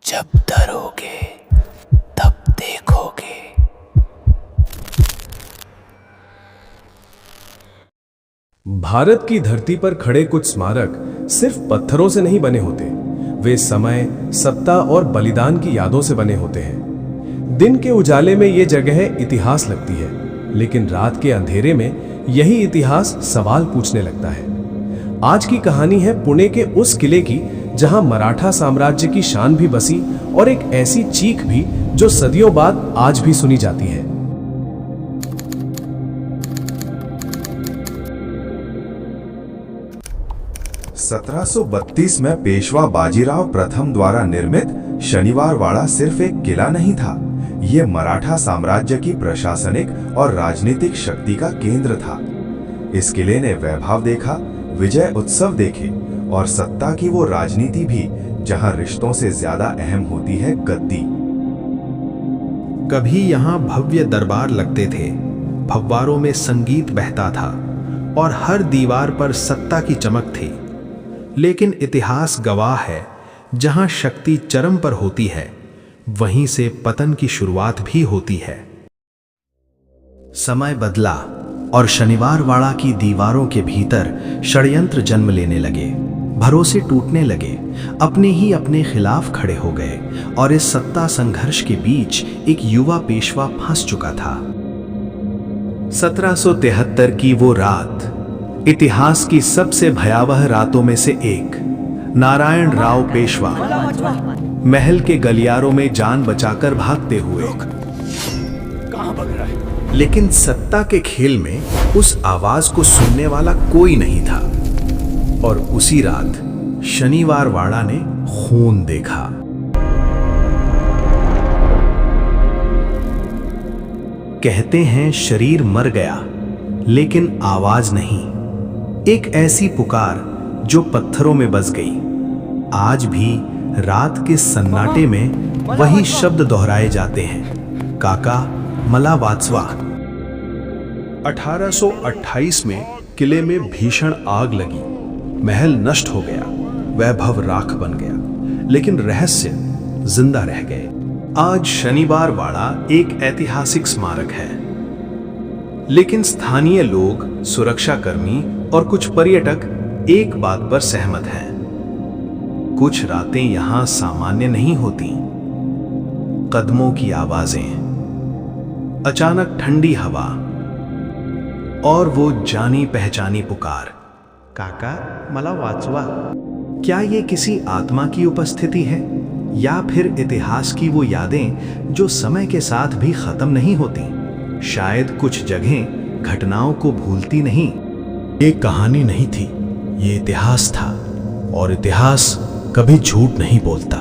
जब डरोगे तब देखोगे। भारत की धरती पर खड़े कुछ स्मारक सिर्फ पत्थरों से नहीं बने होते, वे समय, सत्ता और बलिदान की यादों से बने होते हैं। दिन के उजाले में ये जगह इतिहास लगती है, लेकिन रात के अंधेरे में यही इतिहास सवाल पूछने लगता है। आज की कहानी है पुणे के उस किले की जहां मराठा साम्राज्य की शान भी बसी और एक ऐसी चीख भी जो सदियों बाद आज भी सुनी जाती है। (1732) में पेशवा बाजीराव प्रथम द्वारा निर्मित शनिवारवाड़ा सिर्फ एक किला नहीं था, ये मराठा साम्राज्य की प्रशासनिक और राजनीतिक शक्ति का केंद्र था। इस किले ने वैभव देखा, विजय उत्सव देखे और सत्ता की वो राजनीति भी जहां रिश्तों से ज्यादा अहम होती है गद्दी। कभी यहाँ भव्य दरबार लगते थे, फव्वारों में संगीत बहता था और हर दीवार पर सत्ता की चमक थी। लेकिन इतिहास गवाह है, जहां शक्ति चरम पर होती है, वहीं से पतन की शुरुआत भी होती है। समय बदला और शनिवारवाड़ा की दीवारों के भीतर षड्यंत्र जन्म लेने लगे, भरोसे टूटने लगे, अपने ही अपने खिलाफ खड़े हो गए और इस सत्ता संघर्ष के बीच एक युवा पेशवा फंस चुका था। 1773 की वो रात इतिहास की सबसे भयावह रातों में से एक। नारायण राव पेशवा महल के गलियारों में जान बचाकर भागते हुए, कहां भाग रहा है? लेकिन सत्ता के खेल में उस आवाज को सुनने वाला कोई नहीं था। और उसी रात शनिवारवाड़ा ने खून देखा। कहते हैं शरीर मर गया, लेकिन आवाज नहीं। एक ऐसी पुकार जो पत्थरों में बस गई। आज भी रात के सन्नाटे में वही शब्द दोहराए जाते हैं, काका मला वाचवा। 1828 में किले में भीषण आग लगी, महल नष्ट हो गया, वैभव राख बन गया, लेकिन रहस्य जिंदा रह गए। आज शनिवारवाड़ा एक ऐतिहासिक स्मारक है, लेकिन स्थानीय लोग, सुरक्षाकर्मी और कुछ पर्यटक एक बात पर सहमत हैं। कुछ रातें यहां सामान्य नहीं होती। कदमों की आवाजें, अचानक ठंडी हवा और वो जानी पहचानी पुकार, काका मला वाचवा। क्या ये किसी आत्मा की उपस्थिति है या फिर इतिहास की वो यादें जो समय के साथ भी खत्म नहीं होती? शायद कुछ जगहें घटनाओं को भूलती नहीं। ये कहानी नहीं थी, ये इतिहास था, और इतिहास कभी झूठ नहीं बोलता।